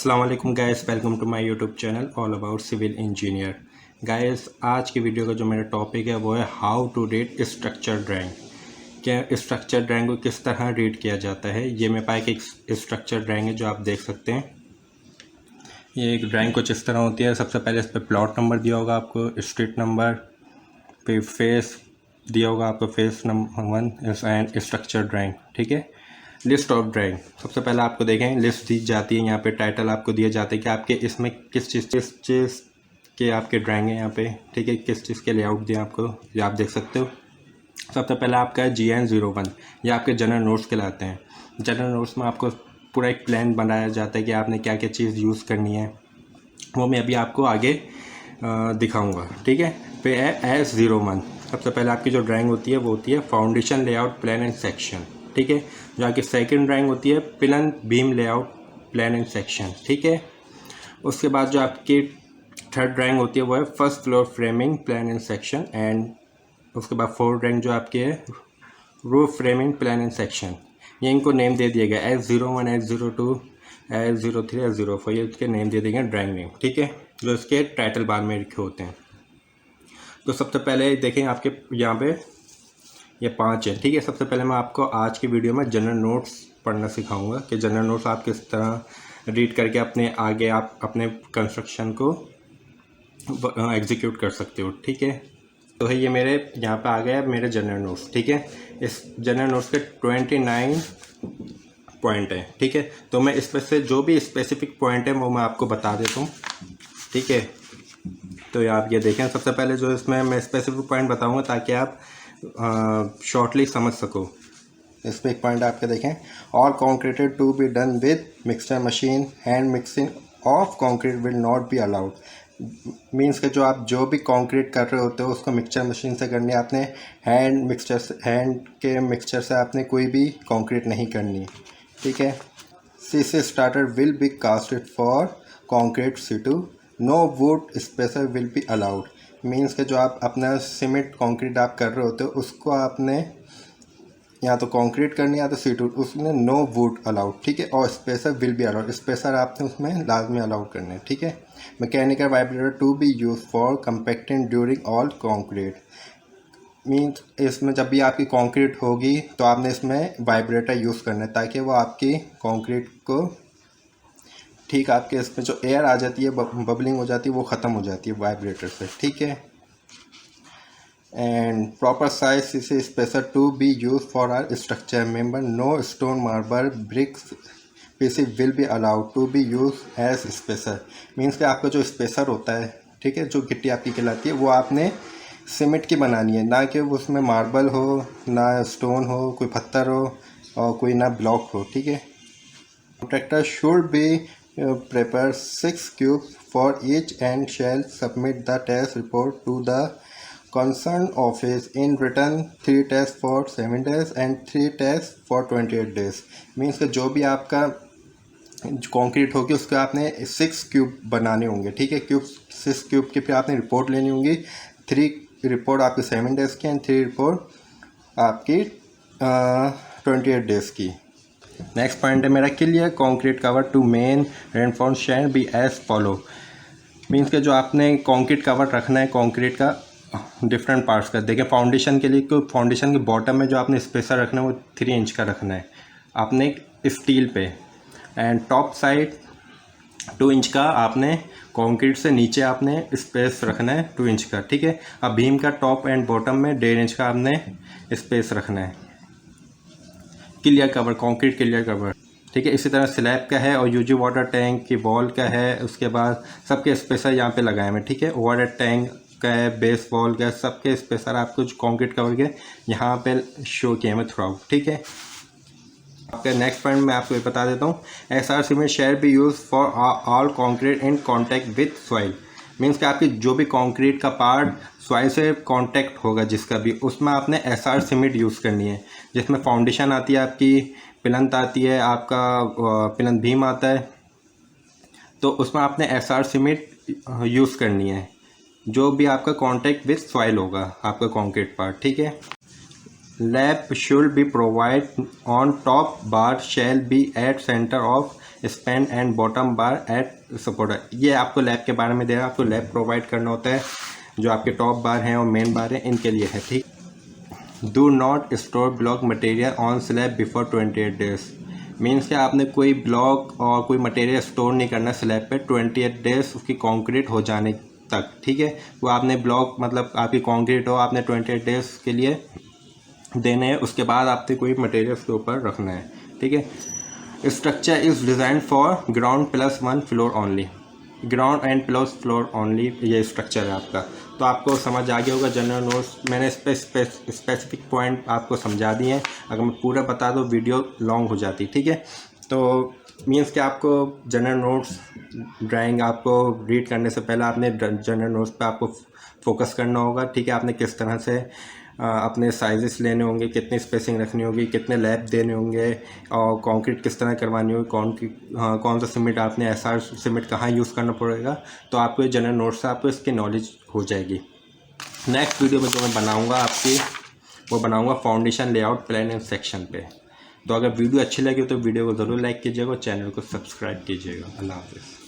अस्सलाम वालेकुम guys, welcome to my YouTube channel all about civil engineer. Guys, आज की वीडियो का जो मेरा टॉपिक है वो है how to read structure drawing. क्या स्ट्रक्चर ड्राइंग को किस तरह रीड किया जाता है। ये मेरे पास एक स्ट्रक्चर ड्राइंग है जो आप देख सकते हैं। ये एक ड्राइंग कुछ इस तरह होती है। सबसे पहले इस पर प्लॉट नंबर दिया होगा आपको, स्ट्रीट नंबर, फिर फेस दिया होगा आपको, face number 1 and structure drawing. ठीक है, लिस्ट ऑफ ड्राइंग सबसे पहले आपको देखें लिस्ट दी जाती है। यहाँ पे टाइटल आपको दिए जाते हैं कि आपके इसमें किस चीज़ के आपके ड्राइंग है यहाँ पे। ठीक है, किस चीज़ के लेआउट दिए आपको, ये आप देख सकते हो। सबसे पहले आपका है GN01, ये आपके जनरल नोट्स कहलाते हैं। जनरल नोट्स में आपको पूरा एक प्लान बनाया जाता है कि आपने क्या क्या चीज़ यूज़ करनी है, वो मैं अभी आपको आगे दिखाऊँगा। ठीक है, फिर है S01। सबसे पहले आपकी जो ड्राइंग होती है वो होती है foundation layout plan and section. ठीक है, जो आपकी सेकंड ड्राइंग होती है pillar beam layout plan and section. ठीक है, उसके बाद जो आपकी थर्ड ड्राइंग होती है वो है first floor framing plan and section. And उसके बाद फोर्थ ड्राइंग जो आपकी है roof framing plan and section. ये इनको नेम दे दिया गया S01, S02, S03, S04, ये इसके नेम दे दिए गए ड्राइंग नेम। ठीक है, जो इसके टाइटल बार में लिखे होते हैं। तो सबसे पहले देखें आपके यहाँ पे ये 5 है। ठीक है, सबसे पहले मैं आपको आज की वीडियो में जनरल नोट्स पढ़ना सिखाऊंगा कि जनरल नोट्स आप किस तरह रीड करके अपने आगे आप अपने कंस्ट्रक्शन को एग्जीक्यूट कर सकते हो। ठीक है, तो है ये मेरे यहाँ पे आ गया मेरे जनरल नोट्स। ठीक है, इस जनरल नोट्स के 29 पॉइंट है। ठीक है, तो मैं इसमें से जो भी स्पेसिफिक पॉइंट है वो मैं आपको बता देता हूँ। ठीक है, तो आप ये देखें, सबसे पहले जो इसमें मैं स्पेसिफिक पॉइंट बताऊँगा ताकि आप शॉर्टली समझ सको। इस पर एक पॉइंट आपके देखें, all concreted to be done with mixture machine, hand mixing of concrete will not be allowed. Means कि जो आप जो भी कॉन्क्रीट कर रहे होते हो उसको मिक्सचर मशीन से करनी है, आपने हैंड के मिक्सचर से आपने कोई भी कॉन्क्रीट नहीं करनी। ठीक है, CC starter will be casted for concrete C2, no wood spacer will be allowed. Means के जो आप अपना सीमेंट कंक्रीट आप कर रहे होते हो उसको आपने या तो कंक्रीट करनी है या तो C2, उसमें नो वुड अलाउड। ठीक है, और spacer will be allowed, spacer आपने उसमें लाजमी अलाउड करने। ठीक है, mechanical vibrator to be use for compacting during all concrete. Means इसमें जब भी आपकी कंक्रीट होगी तो आपने इसमें वाइब्रेटर यूज़ करना है ताकि वो आपकी कंक्रीट को ठीक आपके इसमें जो एयर आ जाती है, बबलिंग हो जाती है, वो ख़त्म हो जाती है वाइब्रेटर से। ठीक है, and proper size CC spacer to be use for our structure member, no stone marble bricks piece will be allowed to be use as spacer. Means कि आपका जो स्पेसर होता है, ठीक है, जो गिट्टी आपकी कहलाती है, वो आपने सीमेंट की बनानी है, ना कि उसमें मार्बल हो, ना स्टोन हो, कोई पत्थर हो और कोई ना ब्लॉक हो। ठीक है, contractor should be prepare 6 cubes for each and shall submit the test report to the concerned office in written, 3 tests for 7 days and 3 tests for 28 days। Means कि जो भी आपका कंक्रीट होगी उसके आपने 6 क्यूब बनाने होंगे। ठीक है, 6 क्यूब की फिर आपने रिपोर्ट लेनी होंगी। 3 रिपोर्ट आपकी 7 डेज़ की एंड 3 रिपोर्ट आपकी 28 डेज़ की। नेक्स्ट पॉइंट है मेरा, clear concrete cover to main reinforce shall be as follow. Means के जो आपने कंक्रीट कवर रखना है कंक्रीट का डिफरेंट पार्ट्स का। देखिए, फाउंडेशन के लिए को फाउंडेशन के बॉटम में जो आपने स्पेसर रखना है वो 3 इंच का रखना है आपने स्टील पे, एंड टॉप साइड 2 इंच का आपने कंक्रीट से नीचे आपने स्पेस रखना है 2 इंच का। ठीक है, अब बीम का टॉप एंड बॉटम में 1.5 इंच का आपने स्पेस रखना है। Clear cover, concrete clear cover. ठीक है, इसी तरह स्लैब का है और यूजी वाटर टैंक की वॉल का है। उसके बाद सबके स्पेसर यहाँ पे लगाए हैं। ठीक है, वाटर टैंक का है, बेस वॉल का, सबके स्पेसर आपको जो कंक्रीट कवर के यहाँ पे शो किए हैं थ्रू आउट। ठीक है, आपका नेक्स्ट पॉइंट मैं आपको बता देता हूँ, SR cement share B use for all concrete in contact with soil. Means कि आपकी जो भी कंक्रीट का पार्ट सॉइल से कांटेक्ट होगा जिसका भी, उसमें आपने SR सीमेंट यूज़ करनी है। जिसमें फाउंडेशन आती है आपकी, प्लिंथ आती है, आपका प्लिंथ बीम आता है, तो उसमें आपने SR सीमेंट यूज़ करनी है जो भी आपका कांटेक्ट विथ सॉइल होगा आपका कंक्रीट पार्ट। ठीक है, lap should be provide on top bar shall be at centre of span and bottom bar at supporter. ये आपको लैप के बारे में दे रहा है, आपको लैप प्रोवाइड करना होता है जो आपके टॉप बार हैं और मेन बार हैं इनके लिए है, ठीक। Do not store block material on slab before 28 days. Means कि आपने कोई ब्लॉक और कोई मटेरियल स्टोर नहीं करना स्लैब पे 28 डेज उसकी कंक्रीट हो जाने तक, ठीक है। वो आपने ब्लॉक मतलब आपकी कंक्रीट हो आपने 28 डेज के लिए देने हैं, उसके बाद आपने कोई मटेरियल उसके ऊपर रखना है, ठीक है। Structure is design for ground plus 1 floor only, ground and plus floor only ये स्ट्रक्चर है आपका। तो आपको समझ आ गया होगा जनरल नोट्स, मैंने इस पर स्पेसिफिक पॉइंट आपको समझा दिए हैं। अगर मैं पूरा बता दूँ वीडियो लॉन्ग हो जाती, ठीक है। तो मीन्स कि आपको जनरल नोट्स ड्राइंग आपको रीड करने से पहले आपने जनरल नोट्स पे आपको फोकस करना होगा, ठीक है। आपने किस तरह से अपने साइजेस लेने होंगे, कितनी स्पेसिंग रखनी होगी, कितने लैप देने होंगे और कंक्रीट किस तरह करवानी होगी, कौन सा सीमेंट आपने एसआर सीमेंट कहाँ यूज़ करना पड़ेगा। तो आपको ये जनरल नोट्स से आपको इसकी नॉलेज हो जाएगी। नेक्स्ट वीडियो में जो मैं बनाऊँगा आपकी वो बनाऊँगा foundation layout plan and section पे। तो अगर वीडियो अच्छी लगी तो वीडियो को ज़रूर लाइक कीजिएगा और चैनल को सब्सक्राइब कीजिएगा। अल्लाह हाफ़िज़।